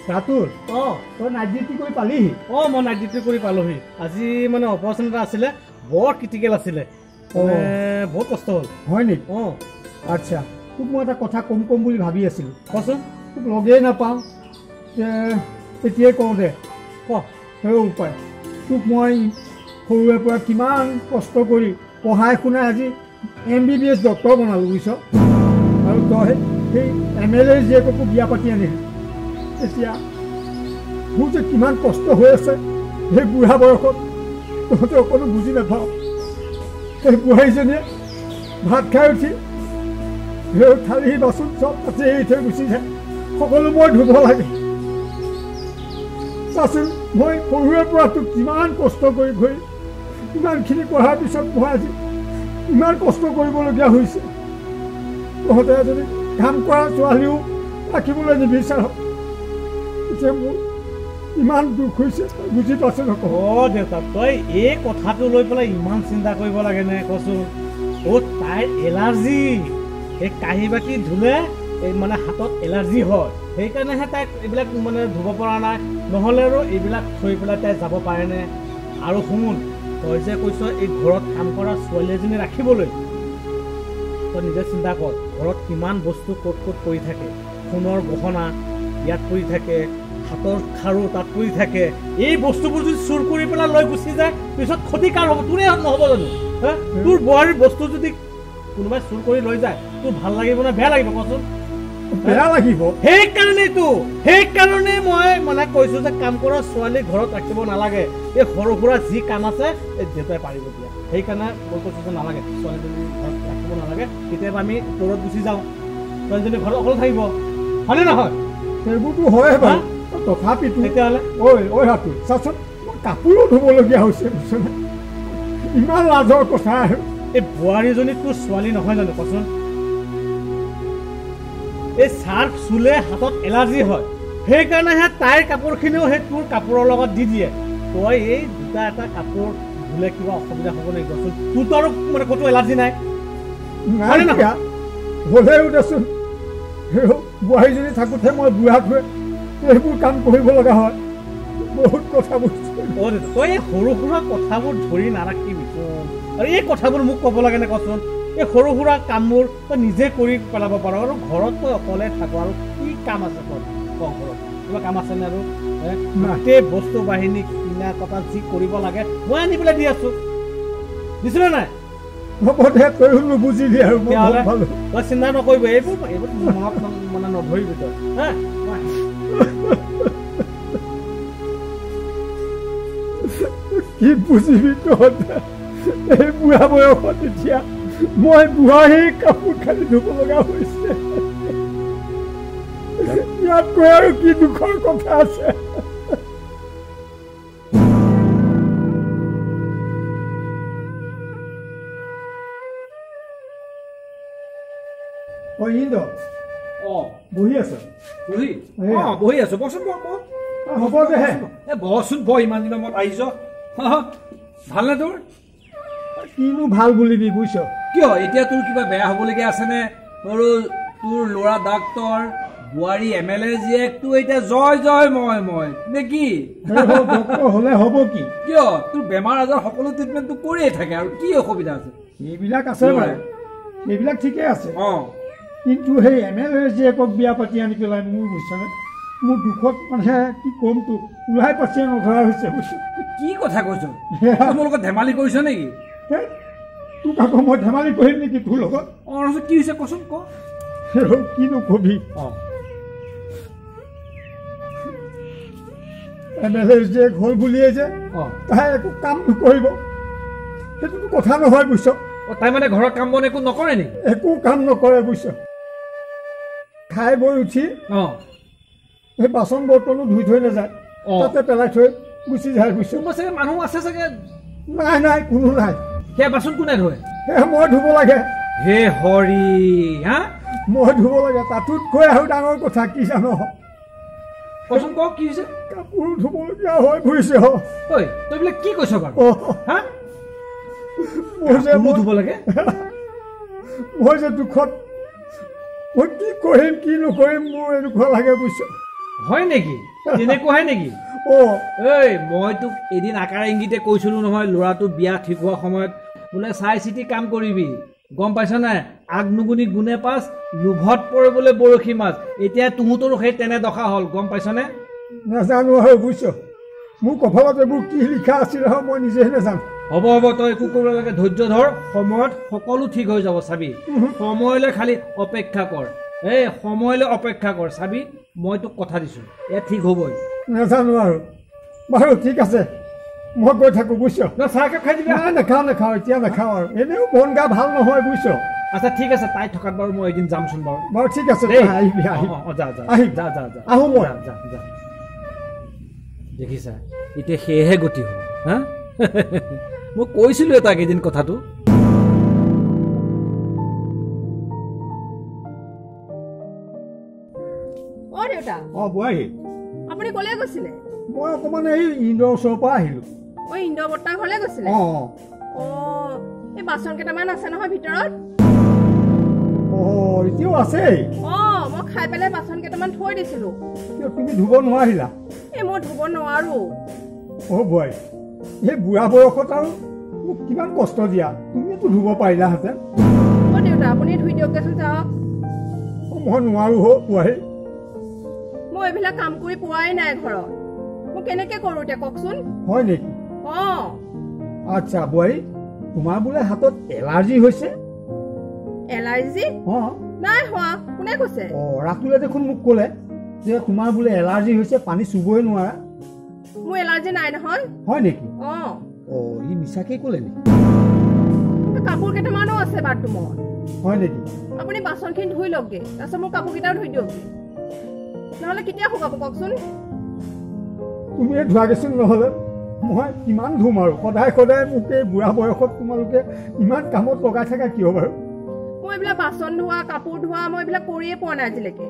ৰাতুল তই night duty কৰি পালিহি মই নাইট ডিউটি কৰি পালোহি আজি মানে অপাৰেশ্যন এটা আছিলে বৰ ক্ৰিটিকেল আছিলে বহুত কষ্ট হ'ল হয় নেকি আচ্ছা তোক মই এটা কথা কম বুলি ভাবি আছিলোঁ কচোন তোক লগেই নাপাওঁ এতিয়াই কওঁ দে সেই উপায় তোক মই সৰুৰে পৰা কিমান কষ্ট কৰি পঢ়াই শুনাই আজি MBBS ডক্টৰ বনালোঁ বুজিছ আৰু তই সেই MLA জীয়েককো বিয়া পাতি আনিলি এতিয়া মোৰ যে কিমান কষ্ট হৈ আছে সেই বুঢ়া বয়সত তহঁতে অকণো বুজি নাপাওঁ সেই বুঢ়াইজনীয়ে ভাত খাই উঠি সেই থালি বাচন চব তাতে এৰি থৈ গুচি যায় সকলো মই ধুব লাগে চাচোন মই সৰুৰে পৰা তোক কিমান কষ্ট কৰি ঘূৰি ইমানখিনি পঢ়াৰ পিছত মই আজি ইমান কষ্ট কৰিবলগীয়া হৈছে তহঁতে এজনী কাম কৰা ছোৱালীও ৰাখিবলৈ নিবিচাৰ এতিয়া মোৰ ইমান দুখ হৈছে বুজি পাইছ নকওঁ দেউতা তই এই কথাটো লৈ পেলাই ইমান চিন্তা কৰিব লাগে নে কচোন তাইৰ এলাৰ্জি এই কাঁহী বাতি ধুলে এই মানে হাতত এলাৰ্জি হয় সেইকাৰণেহে তাইক এইবিলাক মানে ধুব পৰা নাই নহ'লে আৰু এইবিলাক থৈ পেলাই তাই যাব পাৰেনে আৰু শুন তই যে কৈছ এই ঘৰত কাম কৰা ছোৱালী এজনী ৰাখিবলৈ তই নিজে চিন্তা কৰ ঘৰত কিমান বস্তু ক'ত পৰি থাকে সোণৰ গহনা ইয়াত পৰি থাকে হাতৰ খাৰু তাত পৰি থাকে এই বস্তুবোৰ যদি চুৰ কৰি পেলাই লৈ গুচি যায় পিছত ক্ষতিকাৰ হ'ব তোৰে নহ'ব জানো তোৰ বোৱাৰীৰ বস্তু যদি কোনোবাই চুৰ কৰি লৈ যায় তোৰ ভাল লাগিব নে বেয়া লাগিব কচোন বেয়া লাগিব সেইকাৰণে মই মানে কৈছো যে কাম কৰা ছোৱালী ঘৰত ৰাখিব নালাগে এই সৰু সুৰা যি কাম আছে এই দেউতাই পাৰিব দিয়া সেইকাৰণে মই কৈছো যে নালাগে ছোৱালীজনী ঘৰত ৰাখিব নালাগে কেতিয়াবা আমি দূৰত গুচি যাওঁ ছোৱালীজনী ঘৰত অকলে থাকিব হয়নে নহয় সেইবোৰতো হয় বাৰু তথাপিতো তেতিয়াহ'লে ঐ হাতী চাচোন কাপোৰো ধুবলগীয়া হৈছে বুজিছনে ইমান লাজৰ কথা আৰু এই বোৱাৰীজনী তোৰ ছোৱালী নহয় জানো কচোন এই চাৰ্ফ চুলে হাতত এলাৰ্জি হয় সেইকাৰণেহে তাইৰ কাপোৰখিনিও সেই তোৰ কাপোৰৰ লগত দি দিয়ে তই এই দুটা এটা কাপোৰ ধুলে কিবা অসুবিধা হ'ব নেকি কচোন তোৰতো আৰু মানে ক'তো এলাৰ্জি নাই হ'লেও দেচোন বোৱাৰীজনী থাকোঁতে মই বুঢ়া থৈ এইবোৰ কাম কৰিব লগা হয় বহুত কথা বুজিছোঁ তই এই সৰু সুৰা কথাবোৰ ধৰি নাৰাখিবি আৰু এই কথাবোৰ মোক ক'ব লাগে নে কচোন এই সৰু সুৰা কামবোৰ তই নিজে কৰি পেলাব পাৰ আৰু ঘৰত তই অকলে থাক আৰু কি কাম আছে ঘৰত কিবা কাম আছেনে আৰু গোটেই বস্তু বাহিনী কিনা কটা যি কৰিব লাগে মই আনি পেলাই দি আছো দিছিলে নাই বুজিলি আৰু তই চিন্তা নকৰিব এইবোৰ মনত মানে নধৰিবি তই কি বুজিবি তহঁতে এই বুঢ়া বয়সত এতিয়া মই বুঢ়াই কাপোৰ খালি ধুব লগা হৈছে ইয়াতকৈ আৰু কি দুখৰ কথা আছে বহি আছো হ'ব দে বচোন ইমান দিনৰ মূৰত আহিছ ভালনে তোৰ কিনো ভাল বুলিবি বুজিছ কিয় এতিয়া তোৰ কিবা বেয়া হ'বলগীয়া আছেনে তোৰ ল'ৰা ডাক্তৰ বোৱাৰী MLA জীয়েকটো এতিয়া জয় মই নে কি হ'লে হ'ব কি কিয় তোৰ বেমাৰ আজাৰ সকলো ট্ৰিটমেণ্টটো কৰিয়ে থাকে আৰু কি অসুবিধা আছে এইবিলাক আছে বাৰু এইবিলাক ঠিকে আছে কিন্তু সেই MLA জীয়েকক বিয়া পাতি আনি পেলাই মোৰ বুজিছনে মোৰ দুখত মানে কি ক'ম তোক ওলাই পাচিয়ে নধৰা হৈছে কি কথা কৈছ মোৰ লগত ধেমালি কৰিছ নেকি তোক আকৌ মই ধেমালি কৰিম নেকি তোৰ লগত কি হৈছে কচোন ক কিনো কবি MLA জীয়েক হ'ল বুলিয়ে যে তাই একো কাম নকৰিব সেইটোতো কথা নহয় বুজিছ তাই মানে ঘৰৰ কাম বন একো নকৰে নেকি একো কাম নকৰে বুজিছ খাই বৈ উঠি সেই বাচন বৰ্তনো ধুই থৈ নাযায় তাতে পেলাই থৈ গুচি যায় বুজিছ চাগে মানুহ আছে চাগে নাই কোনো নাই সেয়া বাচন কোনে ধুৱে মই ধুব লাগে হে হৰি মই ধুব লাগে তাতোতকৈ আৰু ডাঙৰ কথা কি জানো কচোন ক কি হৈছে কাপোৰ ধুবলগীয়া হয় বুজিছ তই বোলে কি কৈছ বাৰু ধুব লাগে মই যে দুখত মই কি কৰিম কি নকৰিম মোৰ এনেকুৱা লাগে বুজিছ হয় নেকি তেনেকুৱা হয় নেকি অ' এই মই তোক এদিন আকাৰ ইংগিতে কৈছিলোঁ নহয় ল'ৰাটো বিয়া ঠিক হোৱা সময়ত বোলে চাই চিতি কাম কৰিবি গম পাইছ নাই আগনুগুনি গুণে পাছ লোভত পৰিবলৈ বৰশী মাছ এতিয়া তুহঁতৰো সেই তেনে দশা হ'ল গম পাইছনে নাজানো আৰু বুজিছ মোৰ কপালত এইবোৰ কি লিখা আছিল আৰু মই নিজেহে নাজানো হ'ব হ'ব তই একো কৰিব লাগে ধৈৰ্য ধৰ সময়ত সকলো ঠিক হৈ যাব চাবি সময়লৈ খালি অপেক্ষা কৰ এই সময়লৈ অপেক্ষা কৰ চাবি মই তোক কথা দিছোঁ এয়া ঠিক হ'বই নাজানো আৰু বাৰু ঠিক আছে মই গৈ থাকোঁ বুজিছ চাহ একাপ খাই দিবি নাই নাখাওঁ এতিয়া নাখাওঁ আৰু এনেও মন গা ভাল নহয় বুজিছ আচ্ছা ঠিক আছে তাই থকাত বাৰু মই এদিন যামচোন বাৰু বাৰু ঠিক আছে দেই আহিবি আহিবি যা যা আহিম। যা যা যা আহোঁ মই। যা যা দেখিছা এতিয়া সেয়েহে গতি হ'ল হা মই কৈছিলোঁ তাক এদিন কথাটো অ দেউতা অঁ বোৱাৰী আপুনি ক'লে গৈছিলে মই অকণমান এই ইন্দ্ৰৰ ওচৰৰ পৰা আহিলোঁ অ ইন্দ্ৰ বৰ্তাৰ ঘৰলে গৈছিলে অঁ অঁ অ এই বাচন কেইটামান আছে নহয় ভিতৰত অঁ এতিয়াও আছেই অ মই খাই পেলাই বাচন কেইটামান থৈ দিছিলো কিয় তুমি ধুব নোৱাৰিলা এই মই ধুব নোৱাৰো অঁ বোৱাৰী এই বুঢ়া বয়সত আৰু মোক কিমান কষ্ট দিয়া তুমিতো ধুব পাৰিলাহেঁতেন অ দেউতা আপুনি ধুই দিয়কগৈচোন চাওক অঁ মই নোৱাৰোঁ হ বোৱাৰী মই এইবিলাক কাম কৰি পোৱাই নাই ঘৰত মই কেনেকে কৰো এতিয়া কওকচোন হয় নেকি অ আচ্ছা বোৱাৰী তোমাৰ বোলে হাতত এলাৰ্জি হৈছে এলাৰ্জি অঁ নাই হোৱা কোনে কৈছে অঁ ৰাতুলে দেখোন মোক ক'লে যে তোমাৰ বোলে এলাৰ্জি হৈছে পানী চুবই নোৱাৰা মোৰ এলাৰ্জি নাই নহয় হয় নেকি অ অঁ ই মিছাকেই ক'লে নেকি কাপোৰ কেইটামানো আছে বাথৰুমত হয় নেকি আপুনি বাচনখিনি ধুই লওকগে তাৰপিছত মোৰ কাপোৰ কেইটাও ধুই দিয়কগে নহ'লে কেতিয়া শুকাব কওকচোন তুমিয়ে ধোৱাগেচোন নহ'লে মই কিমান ধুম আৰু সদায় সদায় মোক এই বুঢ়া বয়সত তোমালোকে ইমান কামত লগাই থাকা কিয় বাৰু মই এইবিলাক বাচন ধোৱা কাপোৰ ধোৱা মই এইবিলাক কৰিয়ে পোৱা নাই আজিলৈকে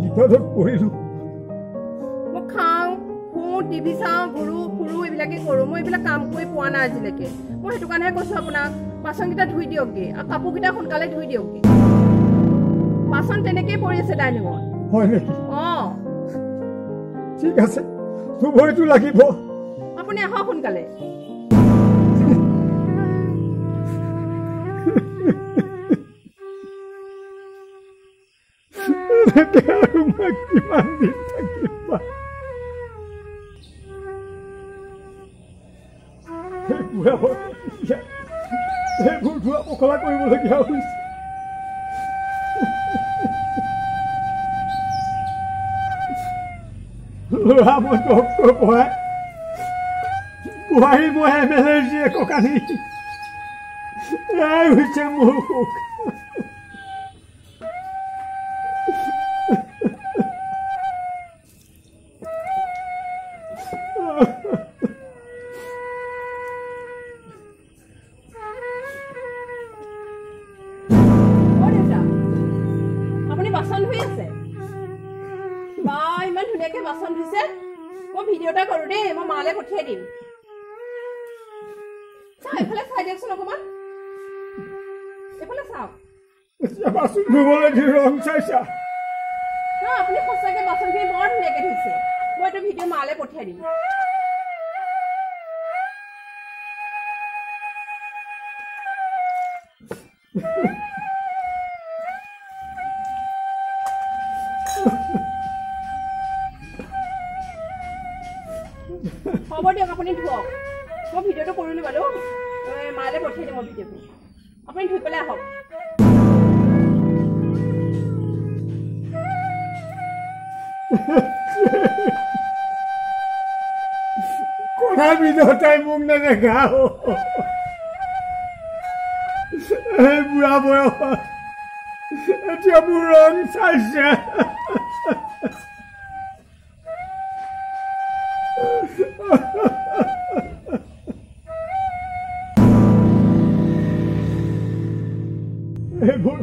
বিপদত পৰিলোঁ মই খাওঁ শুওঁ টিভি চাওঁ ঘূৰো ফুৰো এইবিলাকে কৰোঁ মই এইবিলাক কাম কৰি পোৱা নাই আজিলৈকে মই সেইটো কাৰণেহে কৈছোঁ আপোনাক বাচনকেইটা ধুই দিয়কগে আৰু কাপোৰকেইটা সোনকালে ধুই দিয়কগে বাচন তেনেকেই পৰি আছে ডাইনিঙত হয় নেকি অঁ ঠিক আছে ধুবইতো লাগিব আপুনি আহক সোনকালে আৰু মই কিমান দিন থাকিম বা বুঢ়া বয়সত সেইবোৰ ধোৱা পখলা কৰিবলগীয়া হৈছে ল'ৰা মই ডক্তৰ পঢ়াই বোৱাৰী মই MLA জীয়েকক আনি এয়াই হৈছে মোৰ সুখ অ দেউতা আপুনি বাচন ধুই আছে বা ইমান ধুনীয়াকে বাচন ধুইছে মই ভিডিঅ' এটা কৰোঁ দেই মই মালে পঠিয়াই দিম চাওক এইফালে চাই দিয়কচোন অকণমান এইফালে চাওক বাচন ধুবলৈ দি ৰং চাইছা আপুনি সঁচাকে বাচনখিনি বৰ ধুনীয়াকে ধুইছে মই এইটো ভিডিঅ' মালে পঠিয়াই দিম হ'ব দিয়ক আপুনি ধুৱক মই ভিডিঅ'টো কৰিলোঁ বাৰু মালে পঠিয়াই দিম মই ভিডিঅ'টো আপুনি ধুই পেলাই আহক কৰা বিধতাই মোক নেদেখা এই বুঢ়া বয়সত এতিয়া মোৰ ৰং চাইছে এইবোৰ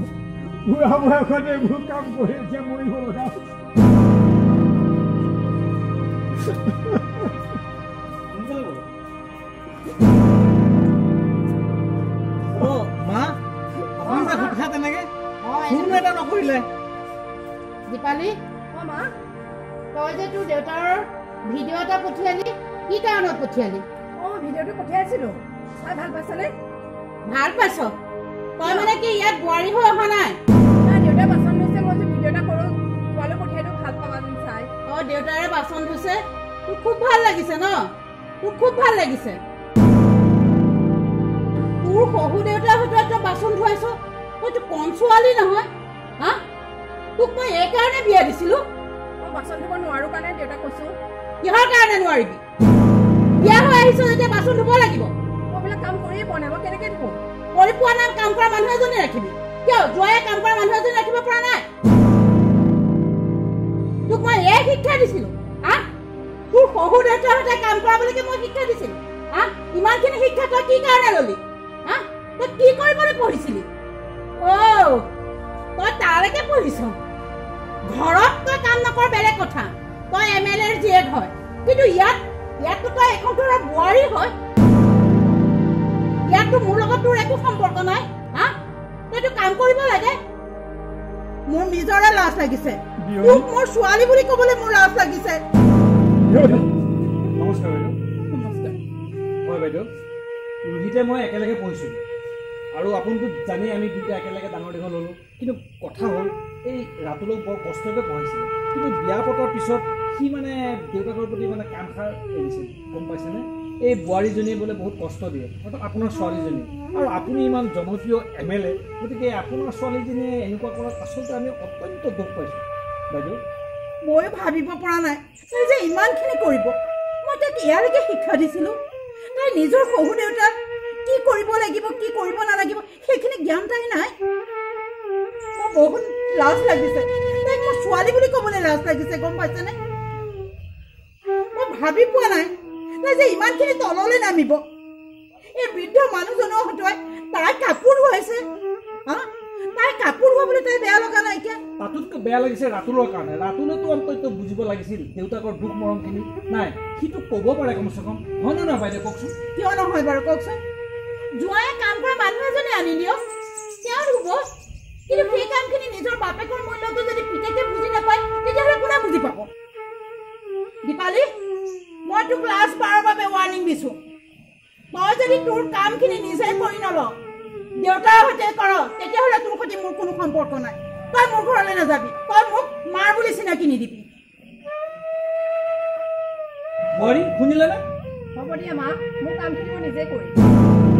বুঢ়া বয়সত এইবোৰ কাম কৰি এতিয়া মৰিব লগা মা আপুনি যে সুধা তেনেকে কোনো এটা নকৰিলে দীপালি, অ' মা, তই যে তোৰ দেউতাৰ ভিডিঅ' এটা পঠিয়ালি, কি কাৰণত পঠিয়ালি? অ' ভিডিঅ'টো পঠিয়াইছিলোঁ, চাই ভাল পাইছানে? ভাল পাইছ? তই মানে কি ইয়াত বোৱাৰী হৈ অহা নাই? নাই, দেউতাই বাচন ধুইছে, মই যে ভিডিঅ' এটা কৰোঁ, তোমালৈ পঠিয়াই দিওঁ, ভাল পাবা যেন চাই। অ' দেউতাৰে বাচন ধুইছে, তোৰ খুব ভাল লাগিছে ন? তোৰ খুব ভাল লাগিছে। তোৰ শহু দেউতাৰ হয়তো তই বাচন ধুৱাইছ, তইতো কম ছোৱালী নহয়। হা, তোক মই এইকাৰণে বিয়া দিছিলো। মই বাচন ধুব নোৱাৰোঁ কাৰণে দেউতাক কৈছোঁ। কিহৰ কাৰণে নোৱাৰিবি? বিয়া হৈ আহিছ যেতিয়া বাচন ধুব লাগিব। মই এইবিলাক কাম কৰিয়ে পোৱা নাই, মই কেনেকৈ ধুম? কৰি পোৱা নাই কাম কৰা মানুহ এজনী ৰাখিবি। কিয় জয়ে কাম কৰা মানুহ এজনী ৰাখিব পৰা নাই? তোক মই এই শিক্ষা দিছিলো। তোৰ শহু দেউতাহঁতে কাম কৰাবলৈকে মই শিক্ষা দিছিলো। ইমানখিনি শিক্ষা তই কি কাৰণে ললি? তই কি কৰিবলৈ পঢ়িছিলি? তই তালৈকে পঢ়িছ। ঘৰত তই কাম নকৰ বেলেগ কথা, তই MLAৰ জীয়েক হয়, কিন্তু ইয়াততো তই এখন ঘৰৰ বোৱাৰী হয়। ইয়াততো মোৰ লগত তোৰ একো সম্পৰ্ক নাই। তইতো কাম কৰিব লাগে। মোৰ নিজৰে লাজ লাগিছে, তোক মোৰ ছোৱালী বুলি কবলৈ মোৰ লাজ লাগিছে। নমস্কাৰ বাইদেউ। নমস্কাৰ। হয় বাইদেউ, ৰোহিতে মই একেলগে পঢ়িছিলোঁ আৰু আপুনিতো জানেই আমি দুটা একেলগে ডাঙৰ দীঘল হ'লোঁ। কিন্তু কথা হ'ল এই ৰাতুলক বৰ কষ্টকৈ পঢ়াইছিলে, কিন্তু বিয়া পতাৰ পিছত সি মানে দেউতাকৰ প্ৰতি মানে কাণষাৰ এৰিছিল, গম পাইছেনে? এই বোৱাৰীজনীয়ে বোলে বহুত কষ্ট দিয়ে, অৰ্থাৎ আপোনাৰ ছোৱালীজনী, আৰু আপুনি ইমান জনপ্ৰিয় MLA, গতিকে আপোনাৰ ছোৱালীজনীয়ে এনেকুৱা কৰাত আচলতে আমি অত্যন্ত দুখ পাইছোঁ বাইদেউ। ময়ো ভাবিব পৰা নাই তাই যে ইমানখিনি কৰিব। মই তাক ইয়ালৈকে শিক্ষা দিছিলোঁ। তাই নিজৰ শহু দেউতাক কি কৰিব লাগিব কি কৰিব নালাগিব সেইখিনি জ্ঞান তাই নাই। মোৰ বহুত লাজ লাগিছে, তাইক মোৰ ছোৱালী বুলি ক'বলৈ লাজ লাগিছে, গম পাইছেনে? মই ভাবি পোৱা নাই তাই যে ইমানখিনি তললৈ নামিব। এই বৃদ্ধ মানুহজনৰ হতুৱাই তাই কাপোৰ ধুৱাইছে। তাই কাপোৰ ধুৱাবলৈ তাই বেয়া লগা নাইকিয়া। তাতোতকৈ বেয়া লাগিছে ৰাতুলৰ কাৰণে। ৰাতুলেতো অন্তত বুজিব লাগিছিল দেউতাকৰ দুখ মৰমখিনি নাই, সিটো ক'ব পাৰে কমচে কম, হয় নে নহয় বাইদেউ কওকচোন? কিয় নহয় বাৰু কওকচোন? জোঁৱায়ে কাম কৰা মানুহ এজনে আনি দিয়ক, তেওঁ ধুব। কিন্তু সেই কামখিনি নিজৰ বাপেকৰ মূল্যটো যদি পিতেকে বুজি নাপায় তেতিয়াহ'লে কোনে বুজি পাব? দীপালি, মই তোক ক্লাছ 12ৰ বাবে ৱাৰ্ণিং দিছোঁ। তই যদি তোৰ কামখিনি নিজে কৰি নল, দেউতাৰ সৈতে কৰ, তেতিয়াহ'লে তোৰ সৈতে মোৰ কোনো সম্পৰ্ক নাই। তই মোৰ ঘৰলৈ নাযাবি, তই মোক মাৰ বুলি চিনাকি নিদিবি। বোৱাৰী শুনিলে নে? হ'ব দিয়া মা, মোৰ কামখিনি মই নিজে কৰিম।